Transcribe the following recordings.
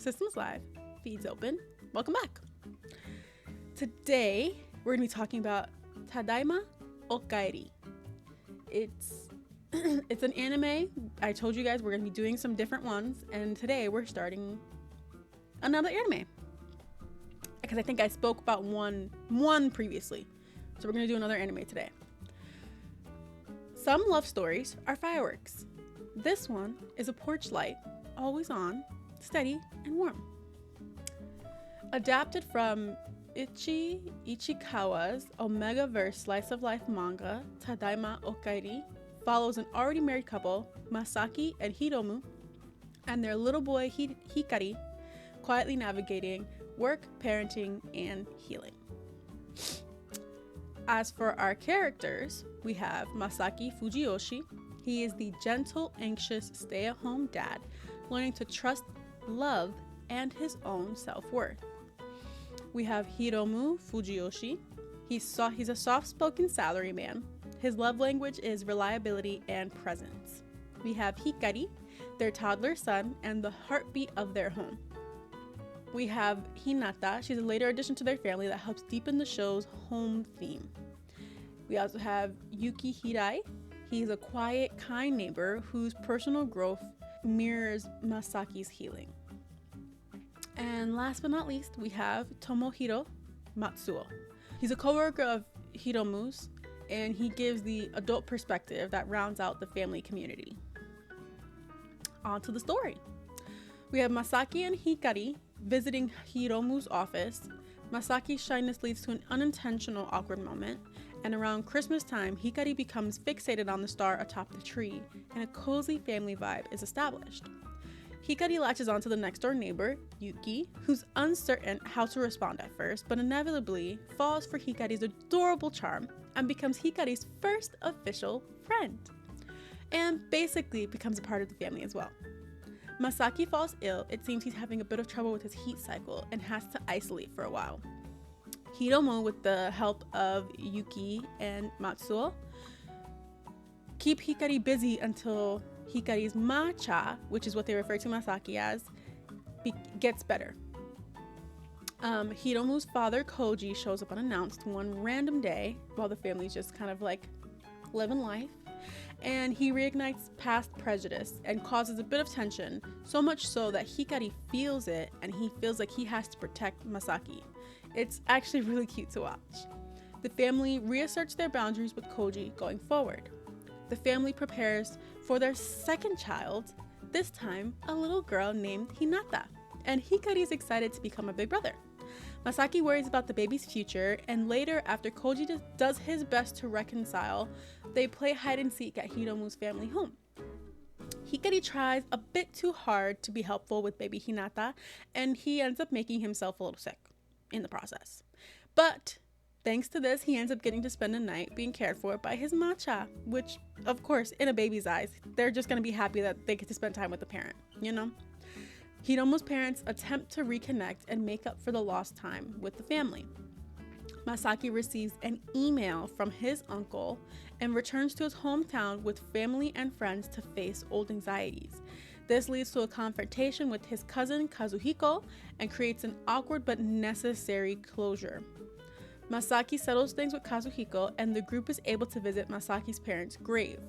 Systems Live, feeds open. Welcome back. Today, we're going to be talking about Tadaima Okaeri. It's an anime. I told you guys we're going to be doing some different ones, and today we're starting another anime. Because I think I spoke about one previously. So we're going to do another anime today. Some love stories are fireworks. This one is a porch light, always on, steady, and warm. Adapted from Ichikawa's Omega-verse slice of life manga, Tadaima Okaeri follows an already married couple, Masaki and Hiromu, and their little boy Hikari, quietly navigating work, parenting, and healing. As for our characters, we have Masaki Fujiyoshi. He is the gentle, anxious, stay-at-home dad, learning to trust, love, and his own self-worth. We have Hiromu Fujiyoshi. He's a soft-spoken salaryman. His love language is reliability and presence. We have Hikari, their toddler son, and the heartbeat of their home. We have Hinata. She's a later addition to their family that helps deepen the show's home theme. We also have Yuki Hirai. He's a quiet, kind neighbor whose personal growth mirrors Masaki's healing. And last but not least, we have Tomohiro Matsuo. He's a coworker of Hiromu's, and he gives the adult perspective that rounds out the family community. On to the story. We have Masaki and Hikari visiting Hiromu's office. Masaki's shyness leads to an unintentional awkward moment, and around Christmas time, Hikari becomes fixated on the star atop the tree, and a cozy family vibe is established. Hikari latches onto the next door neighbor, Yuki, who's uncertain how to respond at first, but inevitably falls for Hikari's adorable charm and becomes Hikari's first official friend, and basically becomes a part of the family as well. Masaki falls ill. It seems he's having a bit of trouble with his heat cycle and has to isolate for a while. Hiromu, with the help of Yuki and Matsuo, keep Hikari busy until Hikari's matcha, which is what they refer to Masaki as, gets better. Hiromu's father, Koji, shows up unannounced one random day while the family's just kind of like living life. And he reignites past prejudice and causes a bit of tension, so much so that Hikari feels it and he feels like he has to protect Masaki. It's actually really cute to watch. The family reasserts their boundaries with Koji going forward. The family prepares for their second child, this time a little girl named Hinata, and Hikari is excited to become a big brother. Masaki worries about the baby's future, and later, after Koji does his best to reconcile, they play hide and seek at Hiromu's family home. Hikari tries a bit too hard to be helpful with baby Hinata, and he ends up making himself a little sick in the process. But thanks to this, he ends up getting to spend a night being cared for by his matcha, which, of course, in a baby's eyes, they're just going to be happy that they get to spend time with the parent, you know? Hiromu's parents attempt to reconnect and make up for the lost time with the family. Masaki receives an email from his uncle and returns to his hometown with family and friends to face old anxieties. This leads to a confrontation with his cousin Kazuhiko and creates an awkward but necessary closure. Masaki settles things with Kazuhiko, and the group is able to visit Masaki's parents' grave.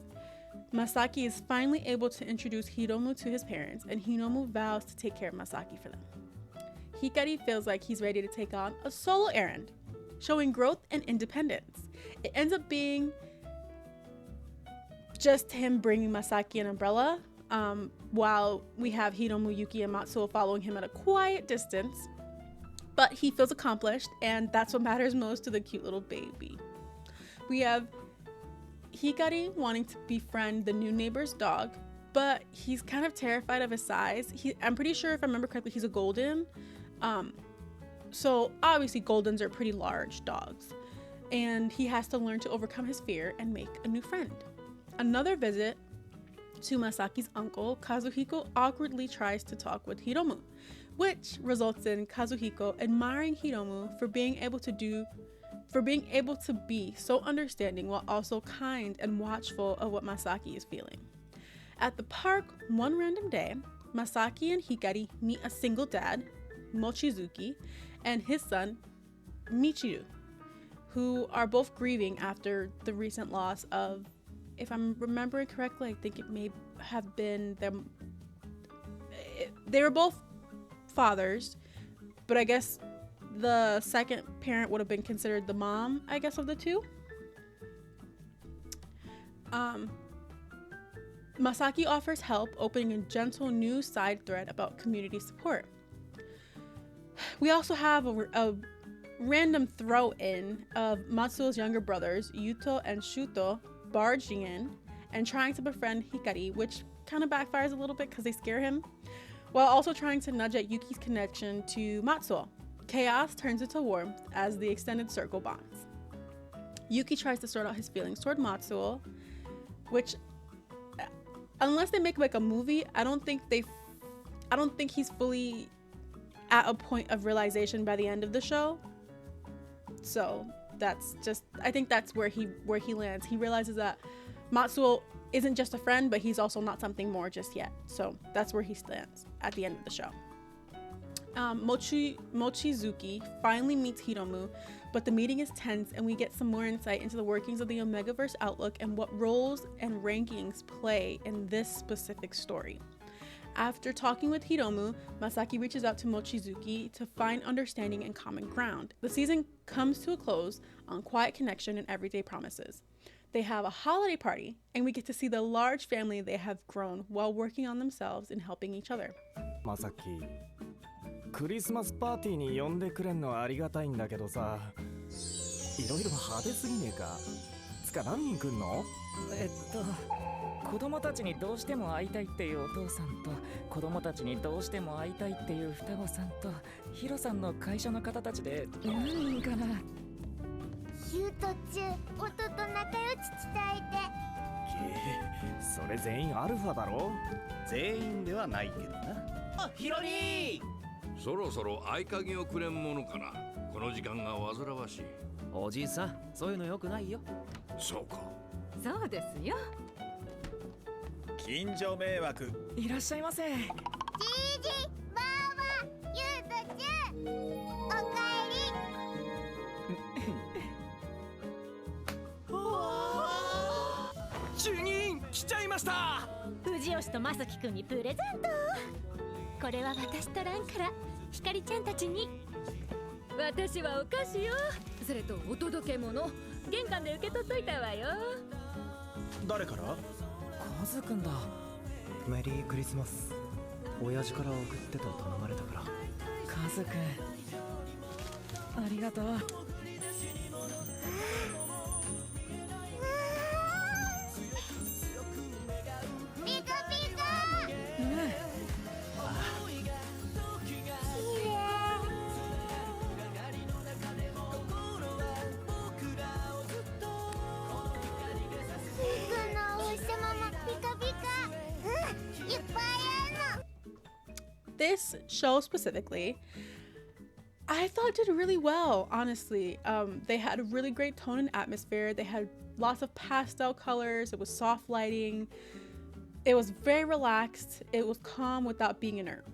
Masaki is finally able to introduce Hiromu to his parents, and Hiromu vows to take care of Masaki for them. Hikari feels like he's ready to take on a solo errand, showing growth and independence. It ends up being just him bringing Masaki an umbrella, while we have Hiromu, Yuki, and Matsuo following him at a quiet distance. But he feels accomplished, and that's what matters most to the cute little baby. We have Hikari wanting to befriend the new neighbor's dog, but he's kind of terrified of his size. I'm pretty sure, if I remember correctly, he's a golden. So obviously Goldens are pretty large dogs, and he has to learn to overcome his fear and make a new friend. Another visit to Masaki's uncle, Kazuhiko awkwardly tries to talk with Hiromu, which results in Kazuhiko admiring Hiromu for being able to be so understanding while also kind and watchful of what Masaki is feeling. At the park one random day, Masaki and Hikari meet a single dad, Mochizuki, and his son, Michiru, who are both grieving after the recent loss of, if I'm remembering correctly, I think it may have been them. They were both fathers, but I guess the second parent would have been considered the mom, I guess, of the two. Masaki offers help, opening a gentle new side thread about community support. We also have a random throw-in of Matsuo's younger brothers, Yuto and Shuto, barging in and trying to befriend Hikari, which kind of backfires a little bit because they scare him, while also trying to nudge at Yuki's connection to Matsuo. Chaos turns into warmth as the extended circle bonds. Yuki tries to sort out his feelings toward Matsuo, which, unless they make like a movie, I don't think he's fully at a point of realization by the end of the show. So I think that's where he lands. He realizes that Matsuo isn't just a friend, but he's also not something more just yet. So that's where he stands at the end of the show. Mochizuki finally meets Hiromu, but the meeting is tense and we get some more insight into the workings of the Omegaverse outlook and what roles and rankings play in this specific story. After talking with Hiromu, Masaki reaches out to Mochizuki to find understanding and common ground. The season comes to a close on quiet connection and everyday promises. They have a holiday party, and we get to see the large family they have grown while working on themselves and helping each other. Masaki, クリスマスパーティーに呼んでくれんのはありがたいんだけどさ、いろいろ派手すぎねえか。つか何人来んの？子供たちにどうしても会いたいっていうお父さんと、子供たちにどうしても会いたいっていう双子さんと、ヒロさんの会社の方たちで何人かな。ヒュートっちゅう音と仲良し伝えて。それ全員アルファだろ？全員ではないけどな。あ、ヒロリー。そろそろ合鍵をくれんものかな。この時間が煩わしい。おじいさん、そういうのよくないよ。そうか。そうですよ。近所迷惑。いらっしゃいませ。じいじ、ばあば、ヒュートっちゅう、おかえり。主任来ちゃいました。藤吉と正樹くんにプレゼント。これは私とランからひかりちゃんたちに。私はお菓子よ。それとお届け物、玄関で受け取っといたわよ。誰から？カズくんだ。メリークリスマス。親父から送ってと頼まれたから。カズくん、ありがとう。ピカピカ。This show specifically, I thought did really well, honestly. They had a really great tone and atmosphere. They had lots of pastel colors. It was soft lighting. It was very relaxed. It was calm without being inert.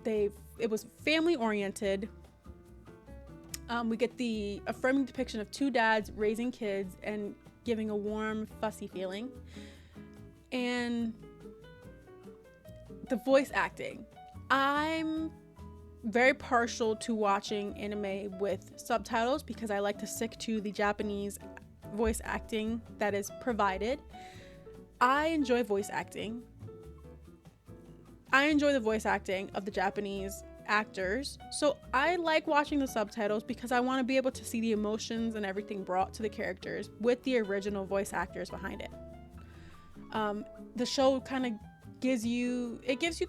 It was family oriented. We get the affirming depiction of two dads raising kids and giving a warm, fussy feeling. And the voice acting. I'm very partial to watching anime with subtitles because I like to stick to the Japanese voice acting that is provided. I enjoy voice acting. I enjoy the voice acting of the Japanese actors, so I like watching the subtitles because I want to be able to see the emotions and everything brought to the characters with the original voice actors behind it. The show kind of gives you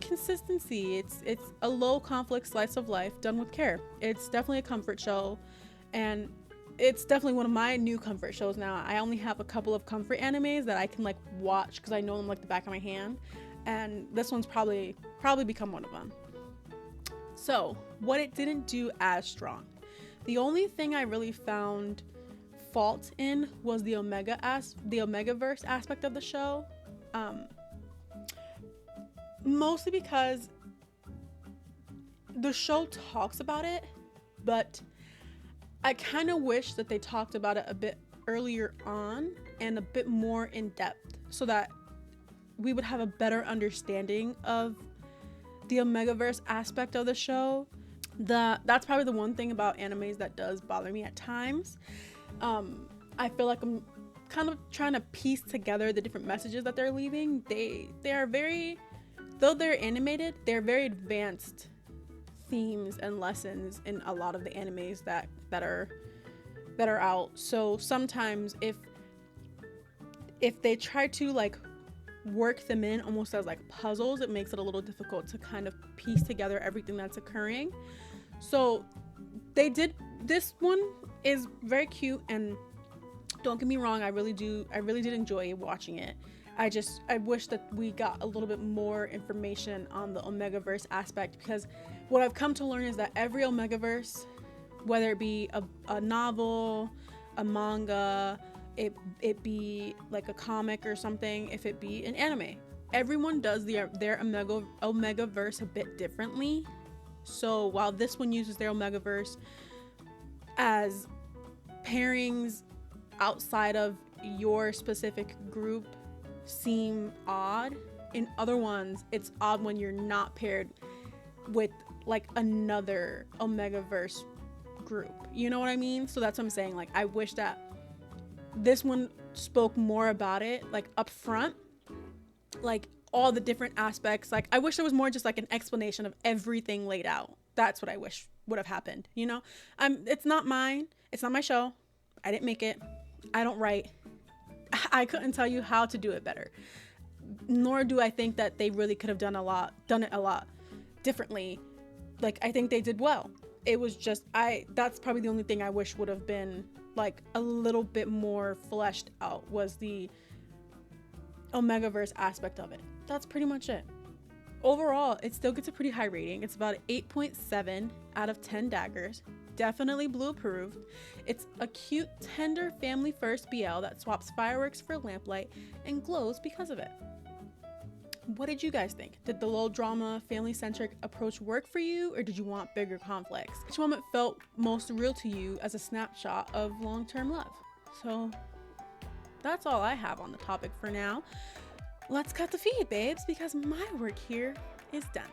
consistency. It's a low conflict slice of life done with care. It's definitely a comfort show, and it's definitely one of my new comfort shows now. I only have a couple of comfort animes that I can like watch because I know them like the back of my hand, and this one's probably become one of them. So what it didn't do as strong, the only thing I really found fault in was the Omegaverse aspect of the show. Mostly because the show talks about it, but I kind of wish that they talked about it a bit earlier on and a bit more in depth so that we would have a better understanding of the Omegaverse aspect of the show. That's probably the one thing about animes that does bother me at times. I feel like I'm kind of trying to piece together the different messages that they're leaving. They are very, though they're animated, they're very advanced themes and lessons in a lot of the animes that are out. So sometimes if they try to like work them in almost as like puzzles, it makes it a little difficult to kind of piece together everything that's occurring. So they did, this one is very cute, and don't get me wrong, I really did enjoy watching it. I wish that we got a little bit more information on the Omegaverse aspect, because what I've come to learn is that every Omegaverse, whether it be a novel, a manga, it be like a comic or something, if it be an anime, everyone does their Omegaverse a bit differently. So while this one uses their Omegaverse as pairings outside of your specific group seem odd, in other ones it's odd when you're not paired with like another Omegaverse group, you know what I mean? So that's what I'm saying, like I wish that this one spoke more about it, like up front, like all the different aspects. Like I wish there was more just like an explanation of everything laid out. That's what I wish would have happened, you know? It's not mine, it's not my show, I didn't make it, I don't write, I couldn't tell you how to do it better, nor do I think that they really could have done it a lot differently. Like I think they did well. It was just that's probably the only thing I wish would have been like a little bit more fleshed out, was the Omegaverse aspect of it. That's pretty much it. Overall, it still gets a pretty high rating. It's about 8.7 out of 10 daggers. Definitely blue approved. It's a cute, tender family first BL that swaps fireworks for lamplight and glows because of it. What did you guys think? Did the low drama, family-centric approach work for you, or did you want bigger conflicts? Which moment felt most real to you as a snapshot of long-term love? So that's all I have on the topic for now. Let's cut the feed, babes, because my work here is done.